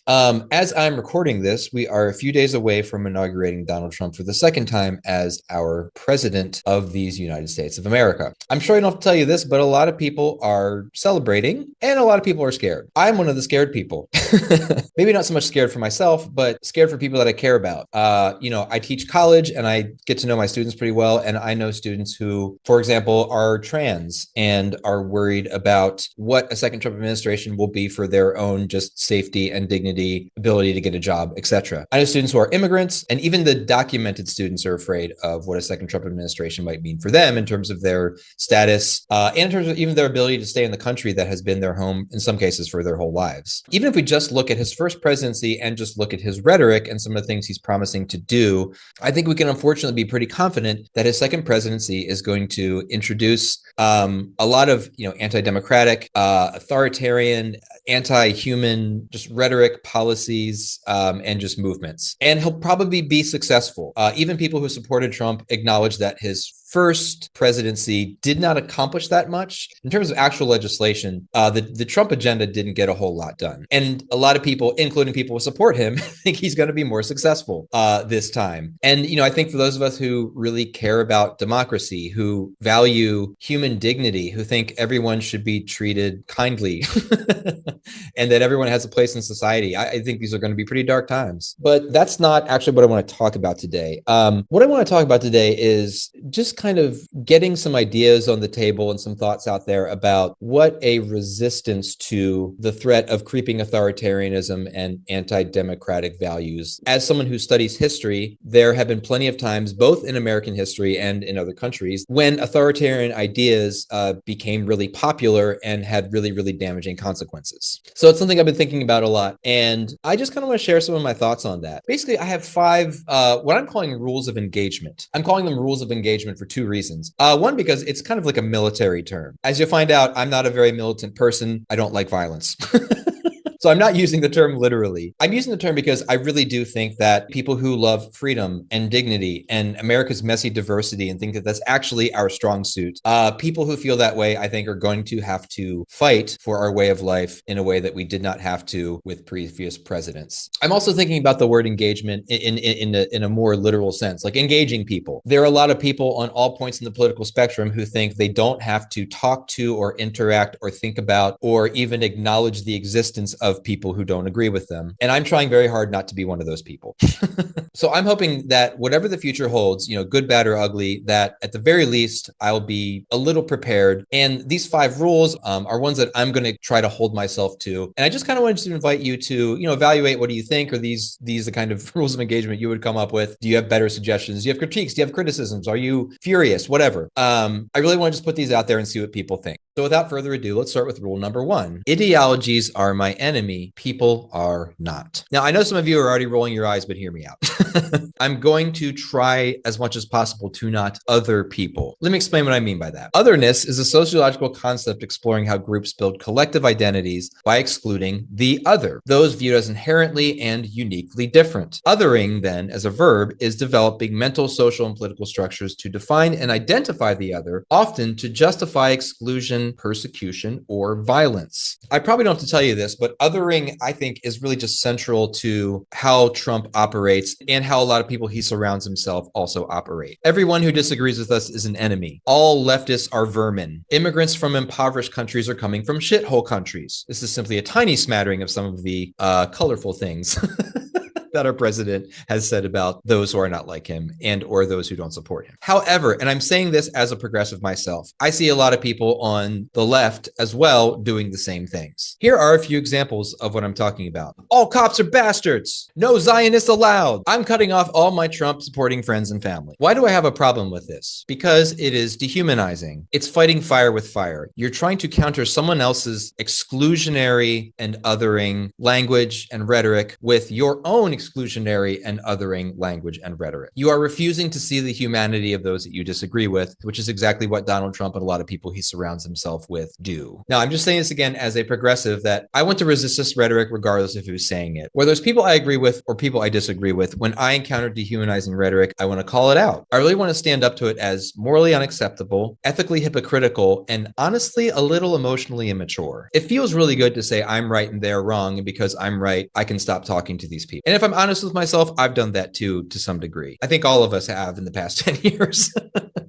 As I'm recording this, we are a few days away from inaugurating Donald Trump for the second time as our president of these United States of America. I'm sure I don't have to tell you this, but a lot of people are celebrating and a lot of people are scared. I'm one of the scared people. Maybe not so much scared for myself, but scared for people that I care about. I teach college and I get to know my students pretty well. And I know students who, for example, are trans and are worried about what a second Trump administration will be for their own just safety and dignity, ability to get a job, etc. I know students who are immigrants, and even the documented students are afraid of what a second Trump administration might mean for them in terms of their status, and in terms of even their ability to stay in the country that has been their home in some cases for their whole lives. Even if we just look at his first presidency and just look at his rhetoric and some of the things he's promising to do, I think we can unfortunately be pretty confident that his second presidency is going to introduce a lot of anti-democratic, authoritarian, anti-human, just rhetoric, policies, and just movements. And he'll probably be successful. Even people who supported Trump acknowledge that his first presidency did not accomplish that much. In terms of actual legislation, the Trump agenda didn't get a whole lot done. And a lot of people, including people who support him, think he's going to be more successful this time. And, I think for those of us who really care about democracy, who value human dignity, who think everyone should be treated kindly and that everyone has a place in society, I think these are going to be pretty dark times. But that's not actually what I want to talk about today. What I want to talk about today is just kind of getting some ideas on the table and some thoughts out there about what a resistance to the threat of creeping authoritarianism and anti-democratic values. As someone who studies history, there have been plenty of times, both in American history and in other countries, when authoritarian ideas became really popular and had really, really damaging consequences. So it's something I've been thinking about a lot. And I just kind of want to share some of my thoughts on that. Basically, I have five, what I'm calling rules of engagement. I'm calling them rules of engagement for two reasons. One, because it's kind of like a military term. As you'll find out, I'm not a very militant person. I don't like violence. So I'm not using the term literally. I'm using the term because I really do think that people who love freedom and dignity and America's messy diversity and think that that's actually our strong suit, people who feel that way, I think, are going to have to fight for our way of life in a way that we did not have to with previous presidents. I'm also thinking about the word engagement in a more literal sense, like engaging people. There are a lot of people on all points in the political spectrum who think they don't have to talk to or interact or think about or even acknowledge the existence of people who don't agree with them. And I'm trying very hard not to be one of those people. So I'm hoping that whatever the future holds, good, bad, or ugly, that at the very least, I'll be a little prepared. And these five rules are ones that I'm going to try to hold myself to. And I just kind of wanted to invite you to, evaluate what do you think? Are these the kind of rules of engagement you would come up with? Do you have better suggestions? Do you have critiques? Do you have criticisms? Are you furious? Whatever. I really want to just put these out there and see what people think. So without further ado, let's start with rule number one. Ideologies are my enemy. People are not. Now, I know some of you are already rolling your eyes, but hear me out. I'm going to try as much as possible to not other people. Let me explain what I mean by that. Otherness is a sociological concept exploring how groups build collective identities by excluding the other, those viewed as inherently and uniquely different. Othering, then, as a verb, is developing mental, social, and political structures to define and identify the other, often to justify exclusion, persecution, or violence. I probably don't have to tell you this, but othering, I think, is really just central to how Trump operates and how a lot of people he surrounds himself also operate. Everyone who disagrees with us is an enemy. All leftists are vermin. Immigrants from impoverished countries are coming from shithole countries. This is simply a tiny smattering of some of the colorful things that our president has said about those who are not like him and or those who don't support him. However, and I'm saying this as a progressive myself, I see a lot of people on the left as well doing the same things. Here are a few examples of what I'm talking about. All cops are bastards. No Zionists allowed. I'm cutting off all my Trump supporting friends and family. Why do I have a problem with this? Because it is dehumanizing. It's fighting fire with fire. You're trying to counter someone else's exclusionary and othering language and rhetoric with your own exclusionary and othering language and rhetoric. You are refusing to see the humanity of those that you disagree with, which is exactly what Donald Trump and a lot of people he surrounds himself with do. Now, I'm just saying this again as a progressive that I want to resist this rhetoric regardless of who's saying it. Whether it's people I agree with or people I disagree with, when I encounter dehumanizing rhetoric, I want to call it out. I really want to stand up to it as morally unacceptable, ethically hypocritical, and honestly a little emotionally immature. It feels really good to say I'm right and they're wrong, and because I'm right, I can stop talking to these people. And if I'm honest with myself, I've done that too to some degree. I think all of us have in the past 10 years.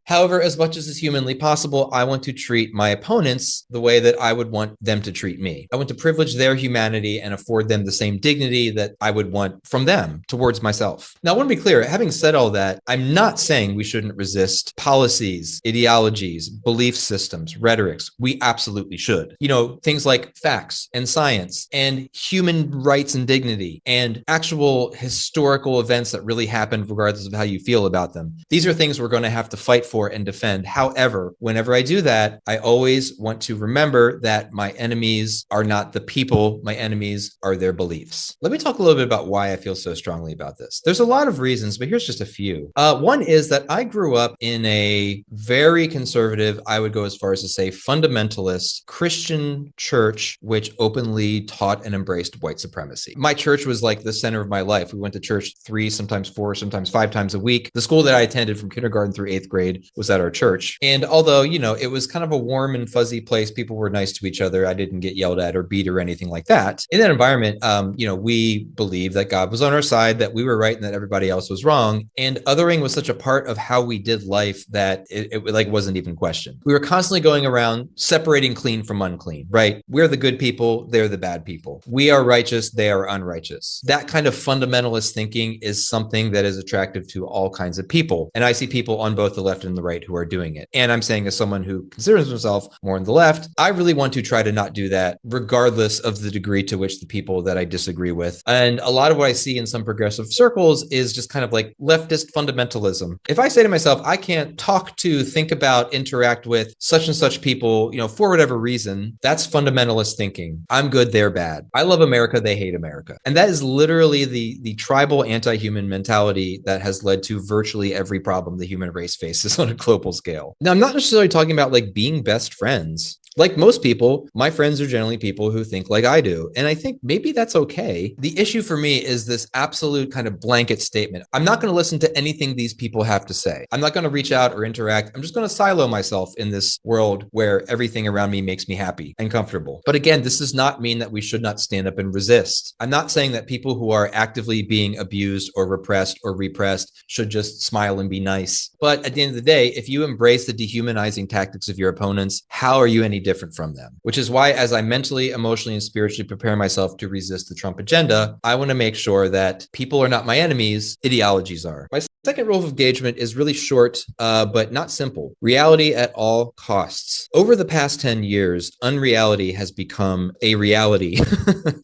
However, as much as is humanly possible, I want to treat my opponents the way that I would want them to treat me. I want to privilege their humanity and afford them the same dignity that I would want from them towards myself. Now, I want to be clear, having said all that, I'm not saying we shouldn't resist policies, ideologies, belief systems, rhetorics. We absolutely should. You know, things like facts and science and human rights and dignity and actual historical events that really happened regardless of how you feel about them. These are things we're going to have to fight for and defend. However, whenever I do that, I always want to remember that my enemies are not the people. My enemies are their beliefs. Let me talk a little bit about why I feel so strongly about this. There's a lot of reasons, but here's just a few. One is that I grew up in a very conservative, I would go as far as to say fundamentalist Christian church, which openly taught and embraced white supremacy. My church was like the center of my life. We went to church 3, sometimes 4, sometimes 5 times a week. The school that I attended from kindergarten through 8th grade was at our church. And although, you know, it was kind of a warm and fuzzy place, people were nice to each other. I didn't get yelled at or beat or anything like that. In that environment, you know, we believed that God was on our side, that we were right and that everybody else was wrong. And othering was such a part of how we did life that it like wasn't even questioned. We were constantly going around separating clean from unclean, right? We're the good people, they're the bad people. We are righteous, they are unrighteous. That kind of fundamentalist thinking is something that is attractive to all kinds of people. And I see people on both the left and the right who are doing it. And I'm saying, as someone who considers himself more on the left, I really want to try to not do that, regardless of the degree to which the people that I disagree with. And a lot of what I see in some progressive circles is just kind of like leftist fundamentalism. If I say to myself, I can't talk to, think about, interact with such and such people, you know, for whatever reason, that's fundamentalist thinking. I'm good, they're bad. I love America, they hate America. And that is literally the tribal anti-human mentality that has led to virtually every problem the human race faces on a global scale. Now, I'm not necessarily talking about like being best friends. Like most people, my friends are generally people who think like I do. And I think maybe that's okay. The issue for me is this absolute kind of blanket statement. I'm not going to listen to anything these people have to say. I'm not going to reach out or interact. I'm just going to silo myself in this world where everything around me makes me happy and comfortable. But again, this does not mean that we should not stand up and resist. I'm not saying that people who are actively being abused or repressed or repressed should just smile and be nice. But at the end of the day, if you embrace the dehumanizing tactics of your opponents, how are you any different from them? Which is why, as I mentally, emotionally, and spiritually prepare myself to resist the Trump agenda, I want to make sure that people are not my enemies, ideologies are. My second rule of engagement is really short, but not simple. Reality at all costs. Over the past 10 years, unreality has become a reality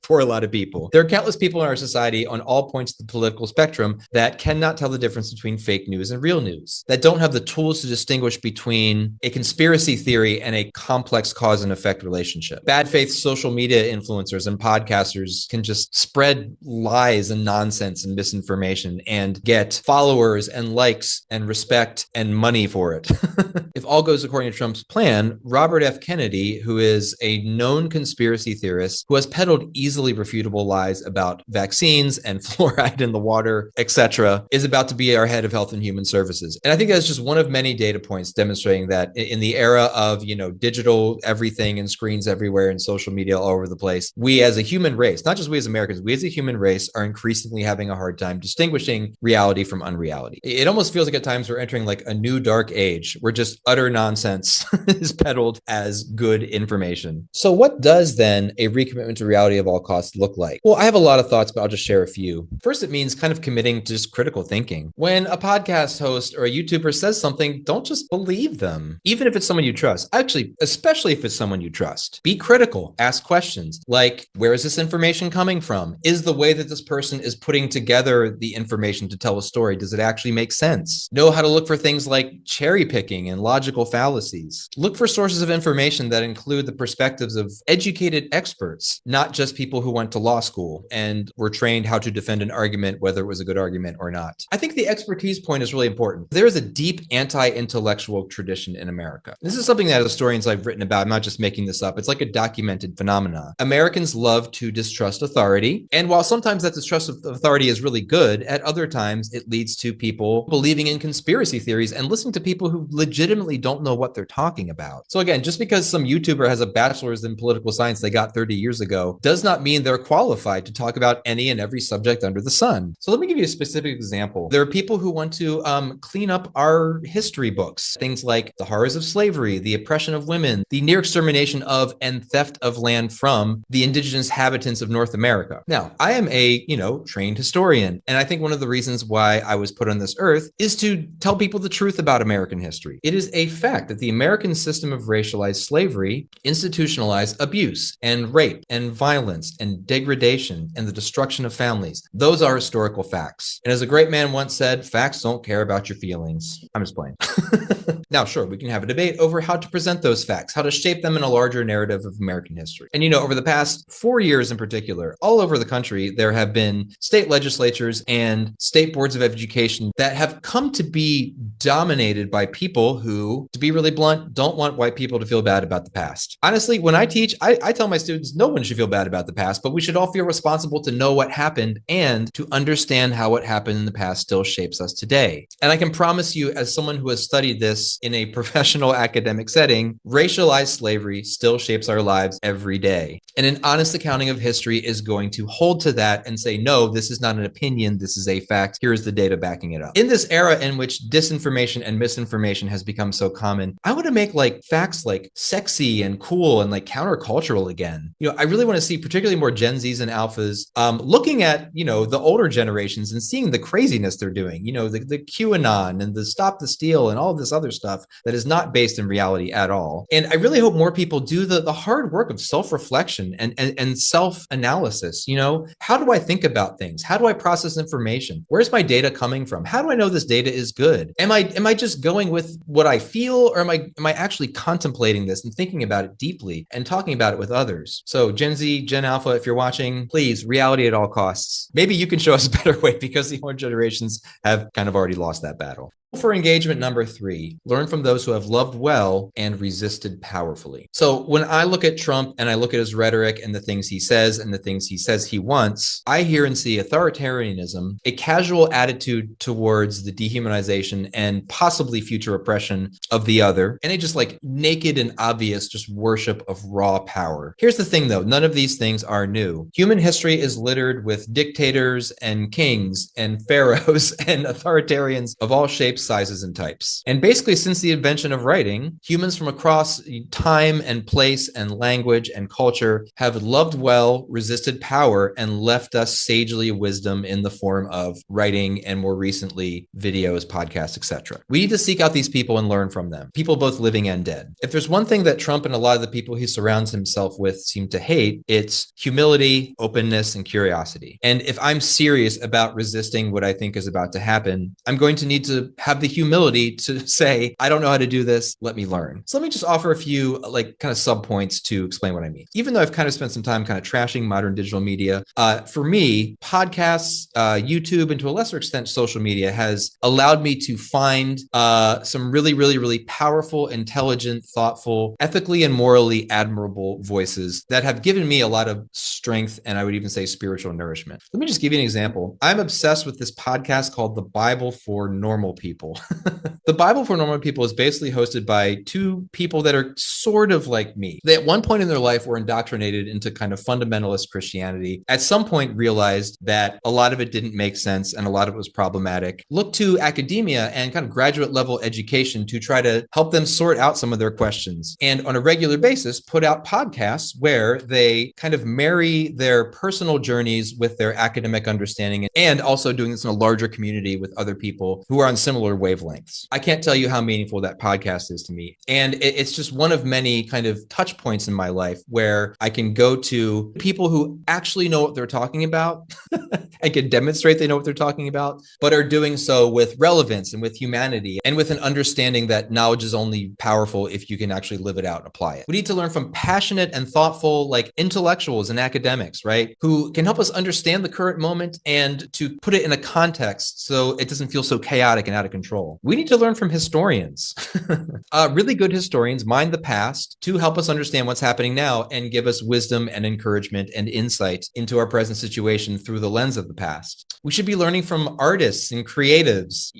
for a lot of people. There are countless people in our society on all points of the political spectrum that cannot tell the difference between fake news and real news, that don't have the tools to distinguish between a conspiracy theory and a complex cause and effect relationship. Bad faith social media influencers and podcasters can just spread lies and nonsense and misinformation and get followers and likes and respect and money for it. If all goes according to Trump's plan, Robert F. Kennedy, who is a known conspiracy theorist who has peddled easily refutable lies about vaccines and fluoride in the water, etc., is about to be our head of Health and Human Services. And I think that's just one of many data points demonstrating that in the era of, you know, digital everything and screens everywhere and social media all over the place, we as a human race, not just we as Americans, we as a human race are increasingly having a hard time distinguishing reality from unreality. It almost feels like at times we're entering like a new dark age where just utter nonsense is peddled as good information. So what does then a recommitment to reality of all costs look like? Well, I have a lot of thoughts, but I'll just share a few. First, it means kind of committing to just critical thinking. When a podcast host or a YouTuber says something, don't just believe them, even if it's someone you trust. Actually, especially especially if it's someone you trust. Be critical, ask questions like, where is this information coming from? Is the way that this person is putting together the information to tell a story, does it actually make sense? Know how to look for things like cherry picking and logical fallacies. Look for sources of information that include the perspectives of educated experts, not just people who went to law school and were trained how to defend an argument, whether it was a good argument or not. I think the expertise point is really important. There is a deep anti-intellectual tradition in America. This is something that historians I've written about. I'm not just making this up. It's like a documented phenomenon. Americans love to distrust authority. And while sometimes that distrust of authority is really good, at other times it leads to people believing in conspiracy theories and listening to people who legitimately don't know what they're talking about. So again, just because some YouTuber has a bachelor's in political science they got 30 years ago does not mean they're qualified to talk about any and every subject under the sun. So let me give you a specific example. There are people who want to clean up our history books, things like the horrors of slavery, the oppression of women, the near extermination of and theft of land from the indigenous inhabitants of North America. Now, I am a, trained historian, and I think one of the reasons why I was put on this earth is to tell people the truth about American history. It is a fact that the American system of racialized slavery institutionalized abuse and rape and violence and degradation and the destruction of families. Those are historical facts. And as a great man once said, facts don't care about your feelings. I'm just playing. Now, sure, we can have a debate over how to present those facts, how to shape them in a larger narrative of American history. And, over the past 4 years in particular, all over the country, there have been state legislatures and state boards of education that have come to be dominated by people who, to be really blunt, don't want white people to feel bad about the past. Honestly, when I teach, I tell my students, no one should feel bad about the past, but we should all feel responsible to know what happened and to understand how what happened in the past still shapes us today. And I can promise you, as someone who has studied this in a professional academic setting, racialized slavery still shapes our lives every day. And an honest accounting of history is going to hold to that and say, no, this is not an opinion, this is a fact. Here's the data backing it up. In this era in which disinformation and misinformation has become so common, I want to make facts sexy and cool and countercultural again. I really want to see particularly more Gen Zs and Alphas looking at, the older generations and seeing the craziness they're doing, the QAnon and the Stop the Steal and all of this other stuff that is not based in reality at all. And I really hope more people do the hard work of self-reflection and self-analysis. How do I think about things? How do I process information? Where's my data coming from? How do I know this data is good? Am I just going with what I feel, or am I actually contemplating this and thinking about it deeply and talking about it with others? So Gen Z, Gen Alpha, if you're watching, please, reality at all costs. Maybe you can show us a better way, because the older generations have kind of already lost that battle. For engagement number 3, learn from those who have loved well and resisted powerfully. So when I look at Trump and I look at his rhetoric and the things he says and the things he says he wants, I hear and see authoritarianism, a casual attitude towards the dehumanization and possibly future oppression of the other, and a just naked and obvious just worship of raw power. Here's the thing though, none of these things are new. Human history is littered with dictators and kings and pharaohs and authoritarians of all shapes, sizes, and types. And basically, since the invention of writing, humans from across time and place and language and culture have loved well, resisted power, and left us sagely wisdom in the form of writing and more recently videos, podcasts, etc. We need to seek out these people and learn from them, people both living and dead. If there's one thing that Trump and a lot of the people he surrounds himself with seem to hate, it's humility, openness, and curiosity. And if I'm serious about resisting what I think is about to happen, I'm going to need to have the humility to say, I don't know how to do this. Let me learn. So let me just offer a few kind of sub points to explain what I mean. Even though I've kind of spent some time kind of trashing modern digital media, for me, podcasts, YouTube, and to a lesser extent, social media has allowed me to find some really, really, really powerful, intelligent, thoughtful, ethically and morally admirable voices that have given me a lot of strength, and I would even say spiritual nourishment. Let me just give you an example. I'm obsessed with this podcast called The Bible for Normal People. The Bible for Normal People is basically hosted by two people that are sort of like me. They at one point in their life were indoctrinated into kind of fundamentalist Christianity. At some point realized that a lot of it didn't make sense and a lot of it was problematic. Looked to academia and kind of graduate level education to try to help them sort out some of their questions. And on a regular basis, put out podcasts where they kind of marry their personal journeys with their academic understanding, and also doing this in a larger community with other people who are on similar similar wavelengths. I can't tell you how meaningful that podcast is to me. And it's just one of many kind of touch points in my life where I can go to people who actually know what they're talking about and can demonstrate they know what they're talking about, but are doing so with relevance and with humanity and with an understanding that knowledge is only powerful if you can actually live it out and apply it. We need to learn from passionate and thoughtful, like intellectuals and academics, right? Who can help us understand the current moment and to put it in a context so it doesn't feel so chaotic and out of control. We need to learn from historians. Really good historians mine the past to help us understand what's happening now and give us wisdom and encouragement and insight into our present situation through the lens of the past. We should be learning from artists and creatives,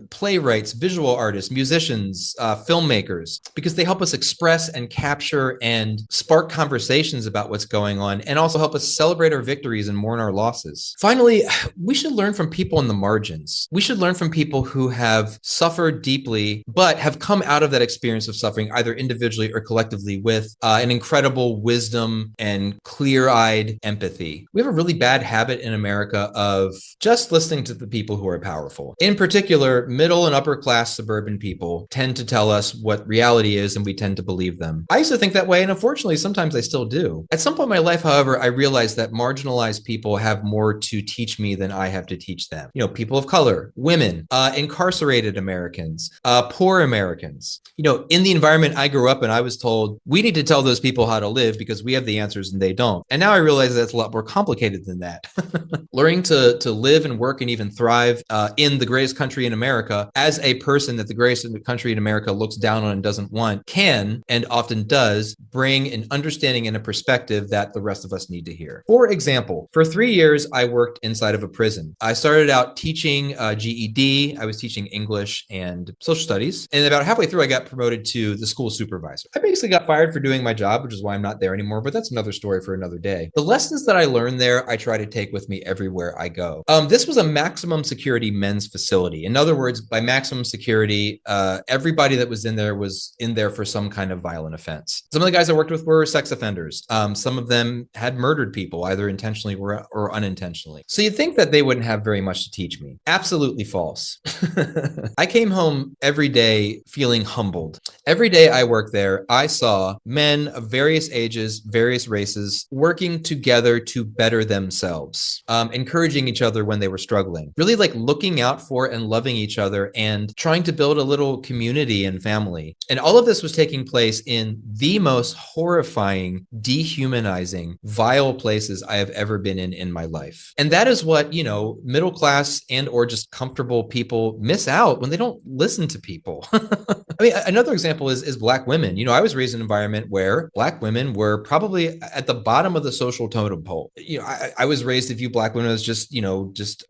playwrights, visual artists, musicians, filmmakers, because they help us express and capture and spark conversations about what's going on and also help us celebrate our victories and mourn our losses. Finally, we should learn from people in the margins. We should learn from people who have suffered deeply, but have come out of that experience of suffering either individually or collectively with an incredible wisdom and clear-eyed empathy. We have a really bad habit in America of just listening to the people who are powerful. In particular, middle and upper class suburban people tend to tell us what reality is, and we tend to believe them. I used to think that way, and unfortunately, sometimes I still do. At some point in my life, however, I realized that marginalized people have more to teach me than I have to teach them. People of color, women, incarcerated Americans, poor Americans. In the environment I grew up in, I was told we need to tell those people how to live because we have the answers and they don't. And now I realize that's a lot more complicated than that. Learning to live and work and even thrive in the greatest country in America as a person that the greatest country in America looks down on and doesn't want can and often does bring an understanding and a perspective that the rest of us need to hear. For example, for 3 years, I worked inside of a prison. I started out teaching GED. I was teaching English and social studies. And about halfway through, I got promoted to the school supervisor. I basically got fired for doing my job, which is why I'm not there anymore, but that's another story for another day. The lessons that I learned there, I try to take with me everywhere I go. This was a maximum security men's facility. In other words, by maximum security, everybody that was in there for some kind of violent offense. Some of the guys I worked with were sex offenders. Some of them had murdered people, either intentionally or unintentionally. So you'd think that they wouldn't have very much to teach me. Absolutely false. I came home every day feeling humbled. Every day I worked there, I saw men of various ages, various races, working together to better themselves, encouraging each other when they were struggling, really like looking out for and loving each other and trying to build a little community and family. And all of this was taking place in the most horrifying, dehumanizing, vile places I have ever been in my life. And that is what, middle class and or just comfortable people miss out when they don't listen to people. I mean, another example is Black women. I was raised in an environment where Black women were probably at the bottom of the social totem pole. I was raised to view Black women as just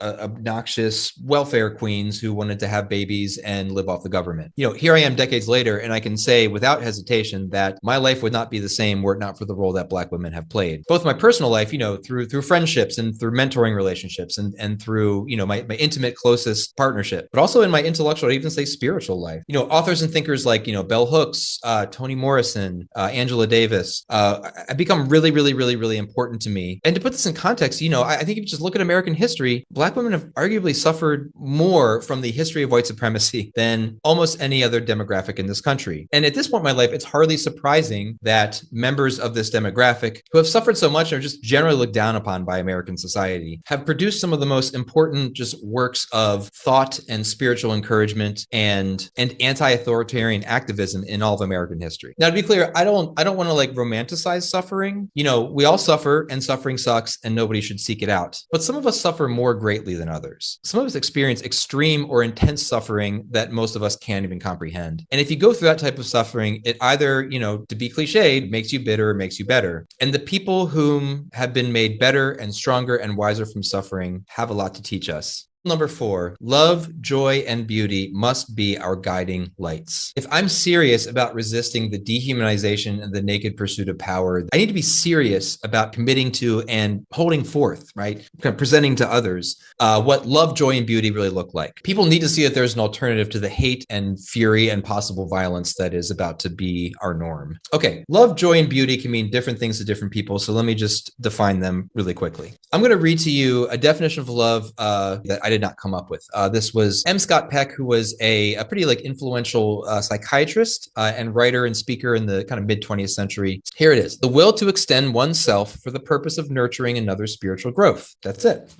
obnoxious welfare queens who wanted to have babies and live off the government. Here I am decades later, and I can say without hesitation that my life would not be the same were it not for the role that Black women have played. Both my personal life, through friendships and through mentoring relationships and through, my intimate, closest partnership, but also in my intellectual, I'd even say spiritual life. Authors and thinkers like, Bell Hooks, Toni Morrison, Angela Davis, have become really, really, really, really important to me. And to put this in context, I think if you just look at American history, Black women have arguably suffered more from the history of white supremacy than almost any other demographic in this country. And at this point in my life, it's hardly surprising that members of this demographic who have suffered so much and are just generally looked down upon by American society have produced some of the most important just works of thought and spiritual encouragement and anti-authoritarian activism in all of American history. Now, to be clear, I don't want to romanticize suffering. We all suffer and suffering sucks and nobody should seek it out. But some of us suffer more greatly than others. Some of us experience extreme or intense suffering that most of us can't even comprehend. And if you go through that type of suffering, it either, to be cliched, makes you bitter or makes you better. And the people whom have been made better and stronger and wiser from suffering have a lot to teach us. Number 4, love, joy, and beauty must be our guiding lights. If I'm serious about resisting the dehumanization and the naked pursuit of power, I need to be serious about committing to and holding forth, right? Kind of presenting to others what love, joy, and beauty really look like. People need to see that there's an alternative to the hate and fury and possible violence that is about to be our norm. Okay, love, joy, and beauty can mean different things to different people, so let me just define them really quickly. I'm going to read to you a definition of love that I did not come up with. This was M. Scott Peck, who was a pretty like influential psychiatrist and writer and speaker in the kind of mid 20th century. Here it is: the will to extend oneself for the purpose of nurturing another's spiritual growth. That's it.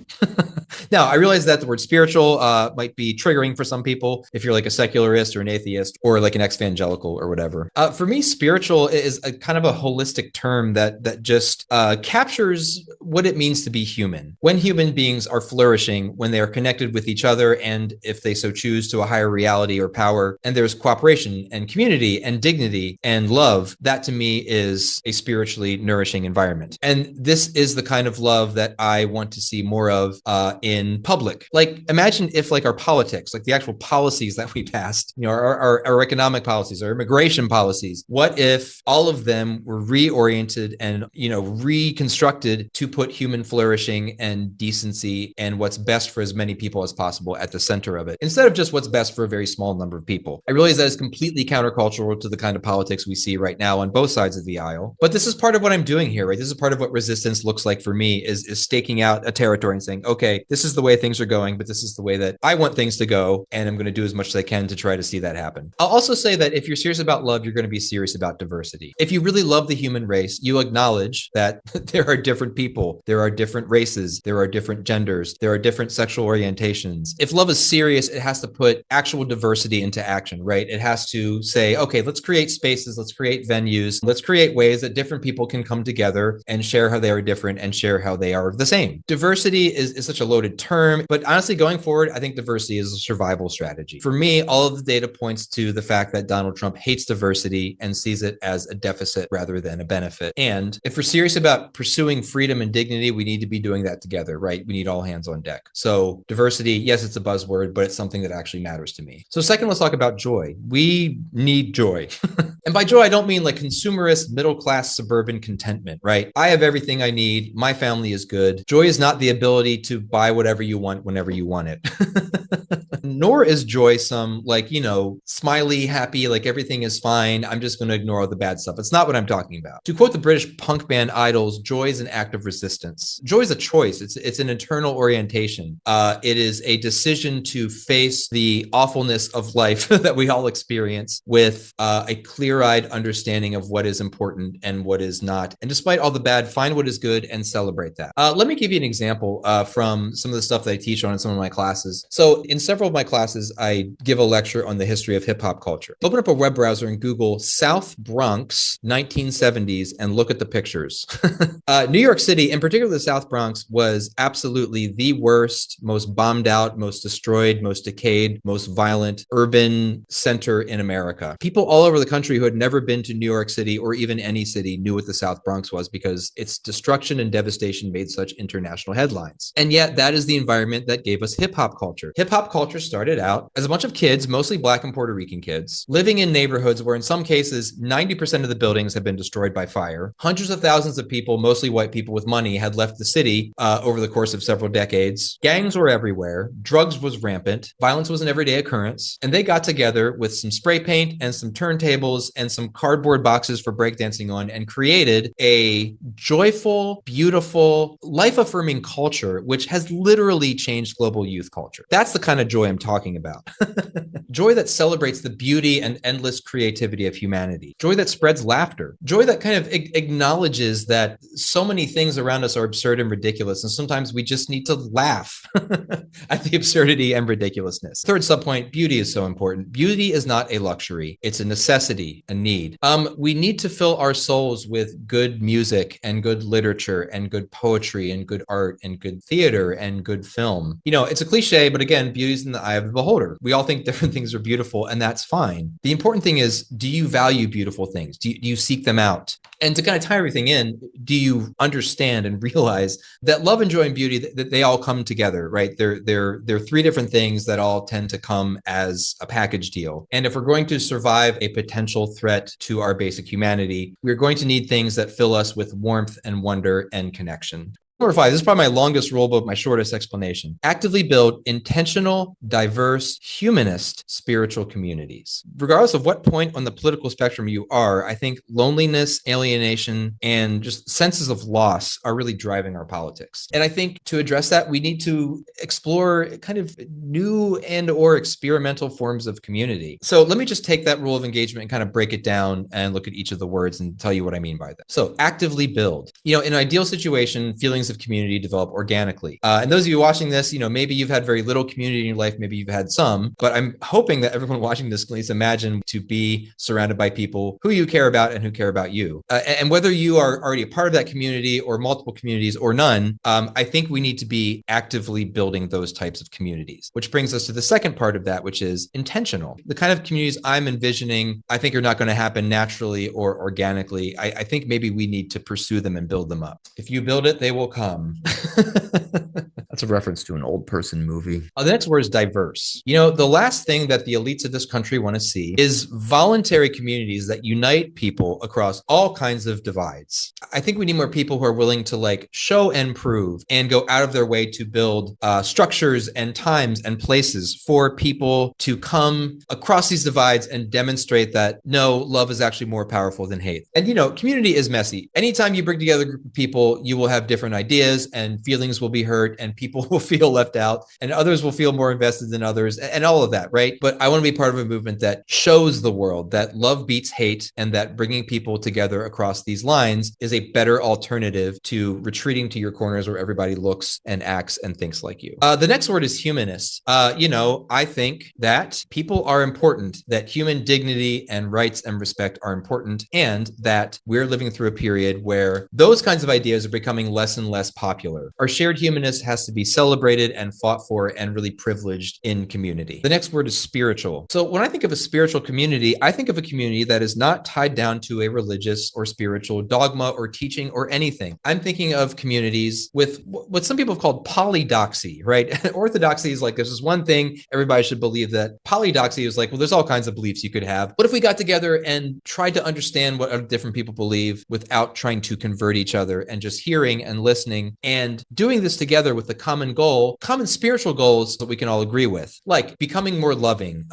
Now, I realize that the word spiritual might be triggering for some people if you're like a secularist or an atheist or like an ex-evangelical or whatever. For me, spiritual is a kind of a holistic term that just captures what it means to be human. When human beings are flourishing, when they are connected with each other, and if they so choose, to a higher reality or power, and there's cooperation and community and dignity and love, that to me is a spiritually nourishing environment. And this is the kind of love that I want to see more of in public. Like, imagine if like our politics, like the actual policies that we passed, you know, our economic policies, our immigration policies, what if all of them were reoriented and, you know, reconstructed to put human flourishing and decency and what's best for as many people as possible at the center of it, instead of just what's best for a very small number of people. I realize that is completely countercultural to the kind of politics we see right now on both sides of the aisle, but this is part of what I'm doing here, right? This is part of what resistance looks like for me, is staking out a territory and saying, okay, this is the way things are going, but this is the way that I want things to go, and I'm going to do as much as I can to try to see that happen. I'll also say that if you're serious about love, you're going to be serious about diversity. If you really love the human race, you acknowledge that there are different people, there are different races, there are different genders, there are different sexual orientations. If love is serious, it has to put actual diversity into action, right? It has to say, okay, let's create spaces, let's create venues, let's create ways that different people can come together and share how they are different and share how they are the same. Diversity is such a loaded term, but honestly, going forward, I think diversity is a survival strategy. For me, all of the data points to the fact that Donald Trump hates diversity and sees it as a deficit rather than a benefit. And if we're serious about pursuing freedom and dignity, we need to be doing that together, right? We need all hands on deck. So diversity, yes, it's a buzzword, but it's something that actually matters to me. So second, let's talk about joy. We need joy. And by joy, I don't mean like consumerist, middle-class, suburban contentment, right? I have everything I need. My family is good. Joy is not the ability to buy whatever you want whenever you want it. Nor is joy some like, you know, smiley, happy, like everything is fine, I'm just going to ignore all the bad stuff. It's not what I'm talking about. To quote the British punk band Idols, joy is an act of resistance. Joy is a choice. It's an internal orientation. It is a decision to face the awfulness of life that we all experience with a clear-eyed understanding of what is important and what is not. And despite all the bad, find what is good and celebrate that. Let me give you an example from some of the stuff that I teach on in some of my classes. So in several of my classes, I give a lecture on the history of hip hop culture. Open up a web browser and Google South Bronx 1970s and look at the pictures. New York City, in particular the South Bronx, was absolutely the worst, most bombed out, most destroyed, most decayed, most violent urban center in America. People all over the country who had never been to New York City or even any city knew what the South Bronx was because its destruction and devastation made such international headlines. And yet that is the environment that gave us hip hop culture. Hip hop culture started out as a bunch of kids, mostly Black and Puerto Rican kids, living in neighborhoods where in some cases 90% of the buildings had been destroyed by fire. Hundreds of thousands of people, mostly white people with money, had left the city over the course of several decades. Gangs were everywhere. Drugs was rampant. Violence was an everyday occurrence. And they got together with some spray paint and some turntables and some cardboard boxes for breakdancing on and created a joyful, beautiful, life-affirming culture, which has literally changed global youth culture. That's the kind of joy I'm talking about. Joy that celebrates the beauty and endless creativity of humanity. Joy that spreads laughter. Joy that kind of acknowledges that so many things around us are absurd and ridiculous, and sometimes we just need to laugh at the absurdity and ridiculousness. Third subpoint, beauty is so important. Beauty is not a luxury. It's a necessity, a need. We need to fill our souls with good music and good literature and good poetry and good art and good theater and good film. You know, it's a cliche, but again, beauty is in the eye of the beholder. We all think different things are beautiful, and that's fine. The important thing is, do you value beautiful things? Do you seek them out? And to kind of tie everything in, do you understand and realize that love and joy and beauty, that they all come together, right? They're three different things that all tend to come as a package deal. And if we're going to survive a potential threat to our basic humanity, we're going to need things that fill us with warmth and wonder and connection. Number 5, this is probably my longest rule, but my shortest explanation. Actively build intentional, diverse, humanist spiritual communities. Regardless of what point on the political spectrum you are, I think loneliness, alienation, and just senses of loss are really driving our politics. And I think to address that, we need to explore kind of new and or experimental forms of community. So let me just take that rule of engagement and kind of break it down and look at each of the words and tell you what I mean by that. So actively build. In an ideal situation, feelings of community develop organically. And those of you watching this, maybe you've had very little community in your life, maybe you've had some, but I'm hoping that everyone watching this can at least imagine to be surrounded by people who you care about and who care about you. And whether you are already a part of that community or multiple communities or none, I think we need to be actively building those types of communities, which brings us to the second part of that, which is intentional. The kind of communities I'm envisioning, I think are not going to happen naturally or organically. I think maybe we need to pursue them and build them up. If you build it, they will come. That's a reference to an old person movie. The next word is diverse. The last thing that the elites of this country want to see is voluntary communities that unite people across all kinds of divides. I think we need more people who are willing to show and prove and go out of their way to build structures and times and places for people to come across these divides and demonstrate that no, love is actually more powerful than hate. And community is messy. Anytime you bring together a group of people, you will have different ideas and feelings will be hurt and people will feel left out and others will feel more invested than others and all of that, right? But I want to be part of a movement that shows the world that love beats hate and that bringing people together across these lines is a better alternative to retreating to your corners where everybody looks and acts and thinks like you. The next word is humanist. I think that people are important, that human dignity and rights and respect are important, and that we're living through a period where those kinds of ideas are becoming less and less popular. Our shared humanist has to be celebrated and fought for and really privileged in community. The next word is spiritual. So when I think of a spiritual community, I think of a community that is not tied down to a religious or spiritual dogma or teaching or anything. I'm thinking of communities with what some people have called polydoxy, right? Orthodoxy is like, this is one thing, everybody should believe that. Polydoxy is like, well, there's all kinds of beliefs you could have. What if we got together and tried to understand what other different people believe without trying to convert each other and just hearing and listening and doing this together with the common goal, common spiritual goals that we can all agree with, like becoming more loving,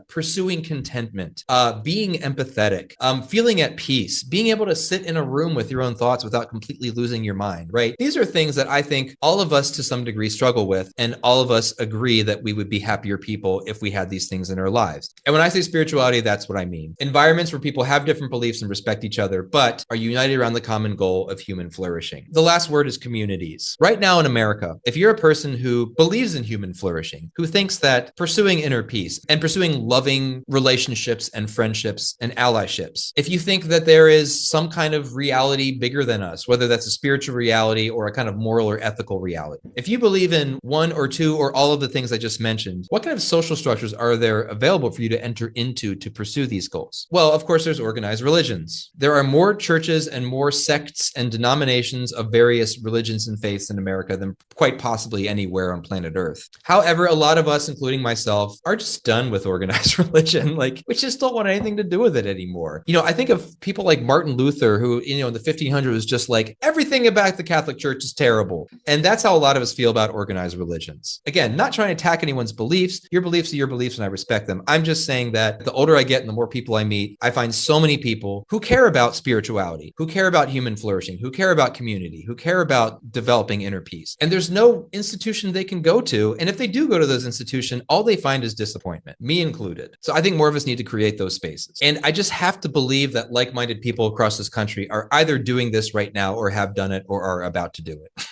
pursuing contentment, being empathetic, feeling at peace, being able to sit in a room with your own thoughts without completely losing your mind, right? These are things that I think all of us to some degree struggle with, and all of us agree that we would be happier people if we had these things in our lives. And when I say spirituality, that's what I mean. Environments where people have different beliefs and respect each other, but are united around the common goal of human flourishing. The last word is communities. Right now in America, if you're a person who believes in human flourishing, who thinks that pursuing inner peace and pursuing loving relationships and friendships and allyships, if you think that there is some kind of reality bigger than us, whether that's a spiritual reality or a kind of moral or ethical reality, if you believe in one or two or all of the things I just mentioned, what kind of social structures are there available for you to enter into to pursue these goals? Well, of course, there's organized religions. There are more churches and more sects and denominations of various religions and faiths in America than quite possibly anywhere on planet Earth. However, a lot of us, including myself, are just done with organized religion. We just don't want anything to do with it anymore. I think of people like Martin Luther, who, in the 1500s was just like, everything about the Catholic Church is terrible. And that's how a lot of us feel about organized religions. Again, not trying to attack anyone's beliefs. Your beliefs are your beliefs and I respect them. I'm just saying that the older I get and the more people I meet, I find so many people who care about spirituality, who care about human flourishing, who care about community, who care about developing inner peace. And there's no institution they can go to. And if they do go to those institutions, all they find is disappointment, me included. So I think more of us need to create those spaces. And I just have to believe that like-minded people across this country are either doing this right now or have done it or are about to do it.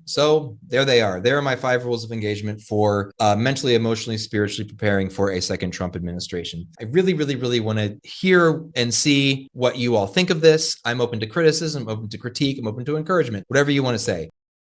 So there they are. There are my 5 rules of engagement for mentally, emotionally, spiritually preparing for a second Trump administration. I really, really, really want to hear and see what you all think of this. I'm open to criticism, I'm open to critique, I'm open to encouragement, whatever you want to say.